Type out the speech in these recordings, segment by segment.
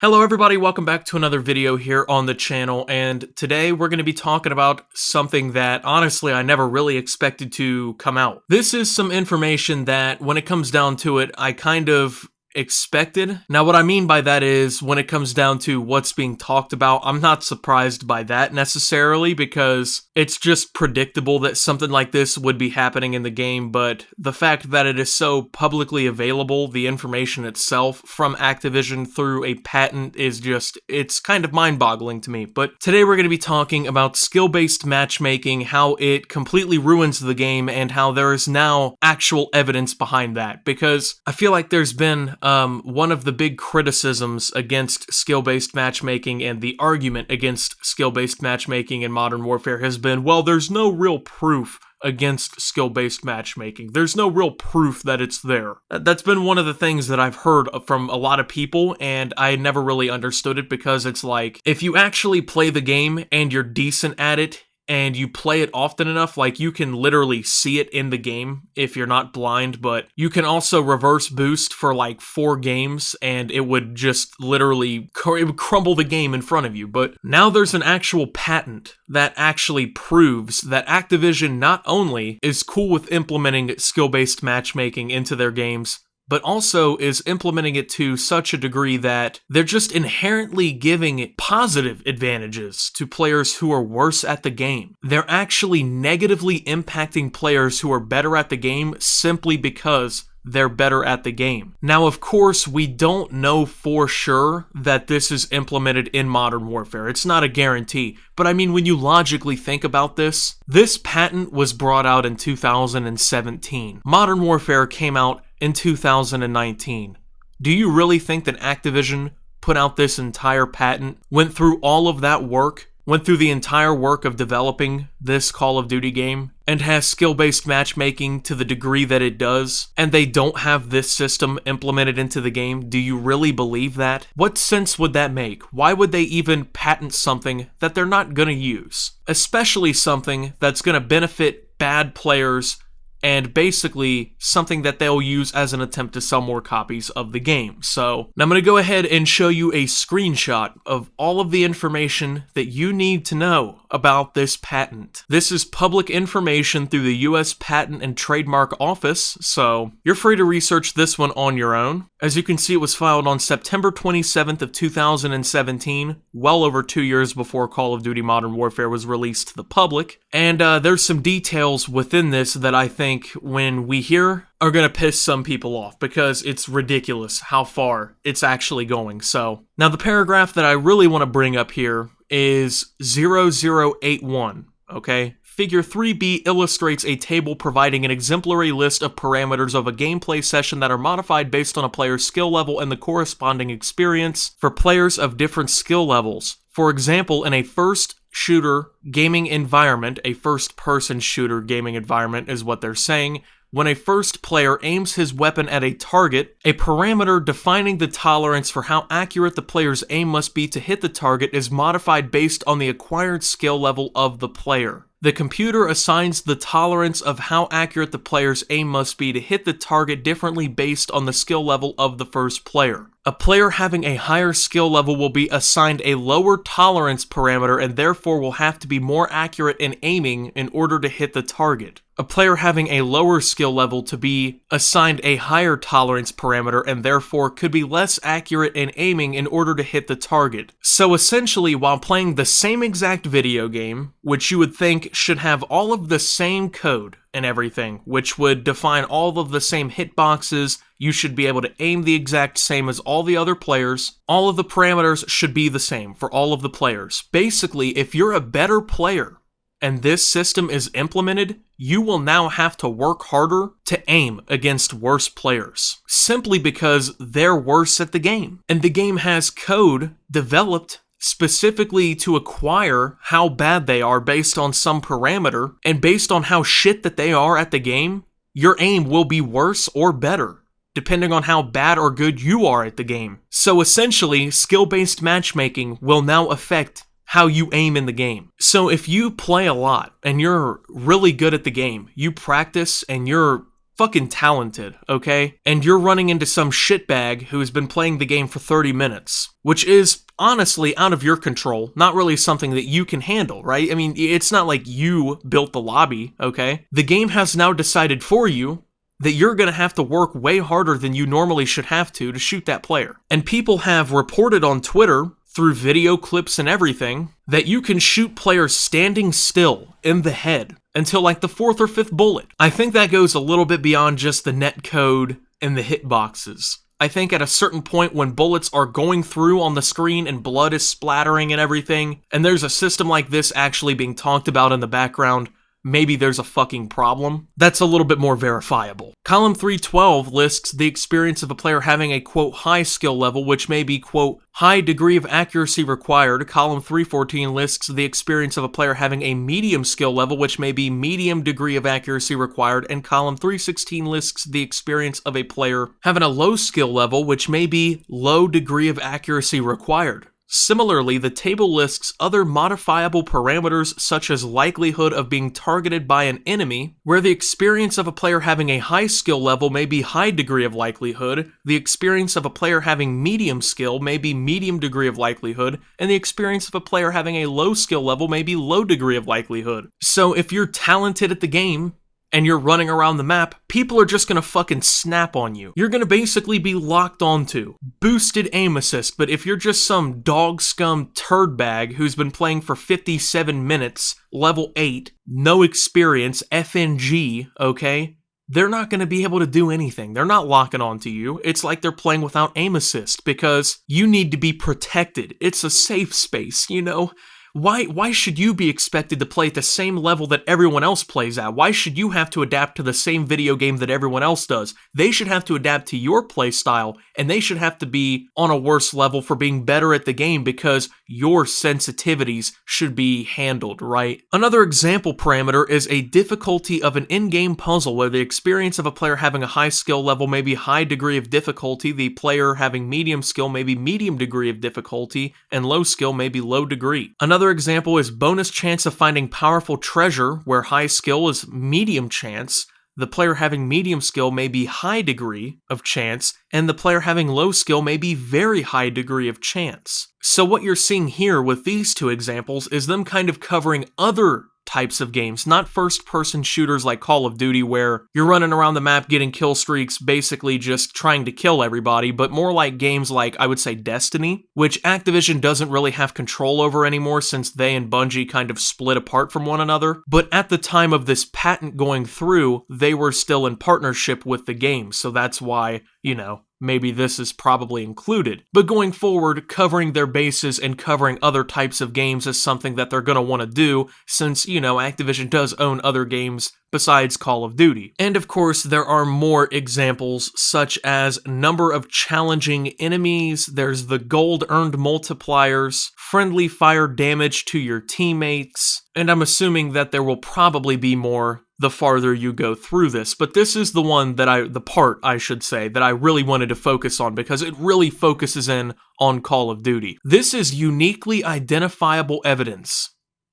Hello everybody, welcome back to another video here on the channel, and today we're going to be talking about something that honestly I never really expected to come out. This is some information that when it comes down to it, I kind of expected. Now what I mean by that is when it comes down to what's being talked about, I'm not surprised by that necessarily because it's just predictable that something like this would be happening in the game, but the fact that it is so publicly available, the information itself from Activision through a patent is just, it's kind of mind-boggling to me. But today we're going to be talking about skill-based matchmaking, how it completely ruins the game, and how there is now actual evidence behind that, because I feel like there's been one of the big criticisms against skill-based matchmaking and the argument against skill-based matchmaking in Modern Warfare has been, well, there's no real proof against skill-based matchmaking. There's no real proof that it's there. That's been one of the things that I've heard from a lot of people, and I never really understood it because it's like, if you actually play the game and you're decent at it, and you play it often enough, like you can literally see it in the game if you're not blind, but you can also reverse boost for like 4 games and it would just literally it would crumble the game in front of you. But now there's an actual patent that actually proves that Activision not only is cool with implementing skill-based matchmaking into their games, but also is implementing it to such a degree that they're just inherently giving positive advantages to players who are worse at the game. They're actually negatively impacting players who are better at the game simply because they're better at the game. Now, of course, we don't know for sure that this is implemented in Modern Warfare. It's not a guarantee. But I mean, when you logically think about this patent was brought out in 2017. Modern Warfare came out in 2019. Do you really think that Activision put out this entire patent, went through all of that work, went through the entire work of developing this Call of Duty game, and has skill-based matchmaking to the degree that it does, and they don't have this system implemented into the game? Do you really believe that? What sense would that make? Why would they even patent something that they're not gonna use? Especially something that's gonna benefit bad players and basically something that they'll use as an attempt to sell more copies of the game. So now I'm going to go ahead and show you a screenshot of all of the information that you need to know about this patent. This is public information through the US Patent and Trademark Office, so you're free to research this one on your own. As you can see, it was filed on September 27th of 2017, well over 2 years before Call of Duty Modern Warfare was released to the public. And there's some details within this that I think when we hear are going to piss some people off because it's ridiculous how far it's actually going. So now the paragraph that I really want to bring up here is 0081, okay? Figure 3B illustrates a table providing an exemplary list of parameters of a gameplay session that are modified based on a player's skill level and the corresponding experience for players of different skill levels. For example, in a first-shooter gaming environment, a first-person shooter gaming environment is what they're saying, when a first player aims his weapon at a target, a parameter defining the tolerance for how accurate the player's aim must be to hit the target is modified based on the acquired skill level of the player. The computer assigns the tolerance of how accurate the player's aim must be to hit the target differently based on the skill level of the first player. A player having a higher skill level will be assigned a lower tolerance parameter and therefore will have to be more accurate in aiming in order to hit the target. A player having a lower skill level to be assigned a higher tolerance parameter and therefore could be less accurate in aiming in order to hit the target. So essentially, while playing the same exact video game, which you would think should have all of the same code and everything, which would define all of the same hitboxes, you should be able to aim the exact same as all the other players, all of the parameters should be the same for all of the players. Basically, if you're a better player and this system is implemented, you will now have to work harder to aim against worse players, simply because they're worse at the game. And the game has code developed specifically to acquire how bad they are based on some parameter, and based on how shit that they are at the game, your aim will be worse or better, depending on how bad or good you are at the game. So essentially, skill-based matchmaking will now affect how you aim in the game. So if you play a lot and you're really good at the game, you practice and you're fucking talented, okay? And you're running into some shitbag who has been playing the game for 30 minutes, which is honestly out of your control, not really something that you can handle, right? I mean, it's not like you built the lobby, okay? The game has now decided for you that you're going to have to work way harder than you normally should have to shoot that player. And people have reported on Twitter, through video clips and everything, that you can shoot players standing still in the head until like the 4th or 5th bullet. I think that goes a little bit beyond just the net code and the hitboxes. I think at a certain point when bullets are going through on the screen and blood is splattering and everything, and there's a system like this actually being talked about in the background, maybe there's a fucking problem. That's a little bit more verifiable. Column 312 lists the experience of a player having a, quote, high skill level, which may be, quote, high degree of accuracy required. Column 314 lists the experience of a player having a medium skill level, which may be medium degree of accuracy required. And column 316 lists the experience of a player having a low skill level, which may be low degree of accuracy required. Similarly, the table lists other modifiable parameters such as likelihood of being targeted by an enemy, where the experience of a player having a high skill level may be high degree of likelihood, the experience of a player having medium skill may be medium degree of likelihood, and the experience of a player having a low skill level may be low degree of likelihood. So if you're talented at the game, and you're running around the map, people are just gonna fucking snap on you. You're gonna basically be locked onto boosted aim assist, but if you're just some dog scum turd bag who's been playing for 57 minutes, level 8, no experience, FNG, okay? They're not gonna be able to do anything. They're not locking onto you. It's like they're playing without aim assist because you need to be protected. It's a safe space, you know? Why should you be expected to play at the same level that everyone else plays at? Why should you have to adapt to the same video game that everyone else does? They should have to adapt to your play style, and they should have to be on a worse level for being better at the game because your sensitivities should be handled, right? Another example parameter is a difficulty of an in-game puzzle where the experience of a player having a high skill level may be high degree of difficulty, the player having medium skill may be medium degree of difficulty, and low skill may be low degree. Another example is bonus chance of finding powerful treasure, where high skill is medium chance. The player having medium skill may be high degree of chance, and the player having low skill may be very high degree of chance. So what you're seeing here with these two examples is them kind of covering other types of games, not first-person shooters like Call of Duty where you're running around the map getting kill streaks, basically just trying to kill everybody, but more like games like, I would say, Destiny, which Activision doesn't really have control over anymore since they and Bungie kind of split apart from one another. But at the time of this patent going through, they were still in partnership with the game, so that's why, you know, maybe this is probably included. But going forward, covering their bases and covering other types of games is something that they're going to want to do since, you know, Activision does own other games besides Call of Duty. And of course, there are more examples such as number of challenging enemies, there's the gold earned multipliers, friendly fire damage to your teammates, and I'm assuming that there will probably be more the farther you go through this, but this is the one that the part I should say, that I really wanted to focus on because it really focuses in on Call of Duty. This is uniquely identifiable evidence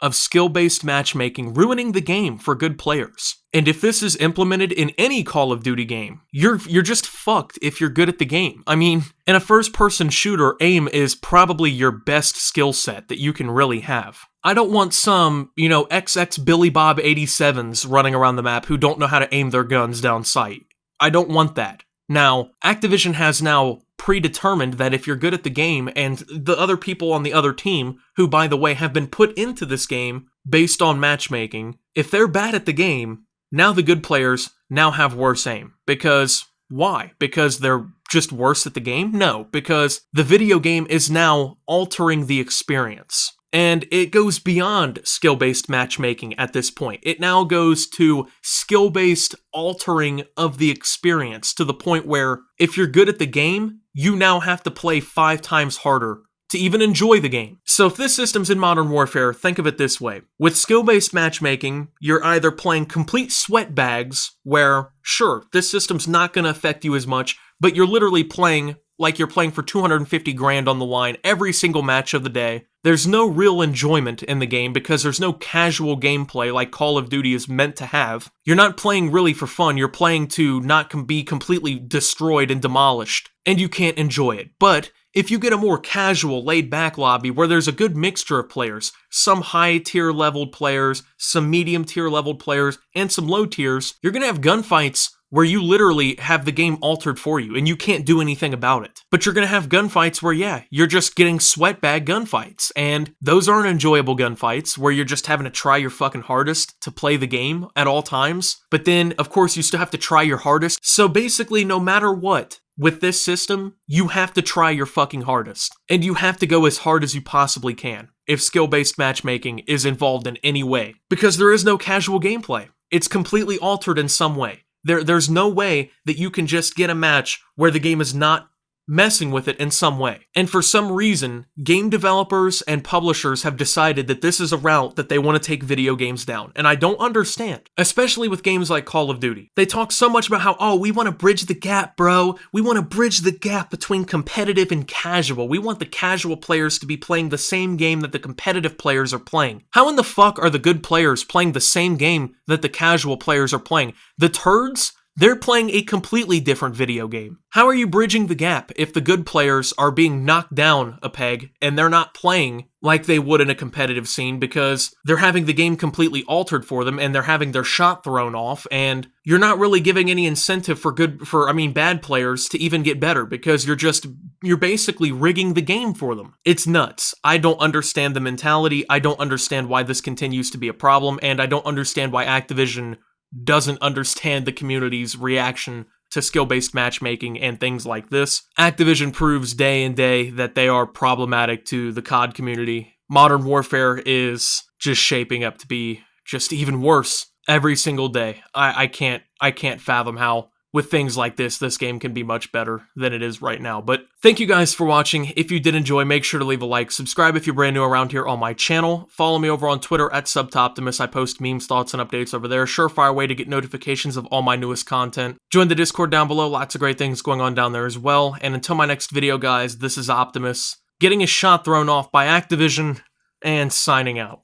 of skill-based matchmaking ruining the game for good players. And if this is implemented in any Call of Duty game, you're just fucked if you're good at the game. I mean, in a first-person shooter, aim is probably your best skill set that you can really have. I don't want some, you know, XX Billy Bob 87s running around the map who don't know how to aim their guns down sight. I don't want that. Now, Activision has now predetermined that if you're good at the game and the other people on the other team, who by the way have been put into this game based on matchmaking, if they're bad at the game, now the good players now have worse aim. Because why? Because they're just worse at the game? No, because the video game is now altering the experience. And it goes beyond skill-based matchmaking at this point. It now goes to skill-based altering of the experience to the point where if you're good at the game, you now have to play 5 times harder to even enjoy the game. So if this system's in Modern Warfare, think of it this way. With skill-based matchmaking, you're either playing complete sweat bags where, sure, this system's not going to affect you as much, but you're literally playing like you're playing for 250 grand on the line every single match of the day, There's no real enjoyment in the game because there's no casual gameplay like Call of Duty is meant to have. You're not playing really for fun, you're playing to not be completely destroyed and demolished, and you can't enjoy it. But if you get a more casual, laid-back lobby where there's a good mixture of players, some high-tier leveled players, some medium-tier leveled players, and some low tiers, you're gonna have gunfights where you literally have the game altered for you and you can't do anything about it. But you're gonna have gunfights where, yeah, you're just getting sweatbag gunfights, and those aren't enjoyable gunfights where you're just having to try your fucking hardest to play the game at all times. But then, of course, you still have to try your hardest. So basically, no matter what, with this system, you have to try your fucking hardest. And you have to go as hard as you possibly can if skill-based matchmaking is involved in any way. Because there is no casual gameplay. It's completely altered in some way. There's no way that you can just get a match where the game is not messing with it in some way. And for some reason, game developers and publishers have decided that this is a route that they want to take video games down. And I don't understand, especially with games like Call of Duty. They talk so much about how, oh, we want to bridge the gap, bro. We want to bridge the gap between competitive and casual. We want the casual players to be playing the same game that the competitive players are playing. How in the fuck are the good players playing the same game that the casual players are playing? The turds? They're playing a completely different video game. How are you bridging the gap if the good players are being knocked down a peg and they're not playing like they would in a competitive scene because they're having the game completely altered for them and they're having their shot thrown off, and you're not really giving any incentive for bad players to even get better because you're basically rigging the game for them. It's nuts. I don't understand the mentality. I don't understand why this continues to be a problem, and I don't understand why Activision doesn't understand the community's reaction to skill-based matchmaking and things like this. Activision proves day in day that they are problematic to the COD community. Modern Warfare is just shaping up to be just even worse every single day. I can't fathom how, with things like this game can be much better than it is right now. But thank you guys for watching. If you did enjoy, make sure to leave a like. Subscribe if you're brand new around here on my channel. Follow me over on Twitter at Subtoptimus. I post memes, thoughts, and updates over there. Surefire way to get notifications of all my newest content. Join the Discord down below. Lots of great things going on down there as well. And until my next video, guys, this is Optimus, getting his shot thrown off by Activision, and signing out.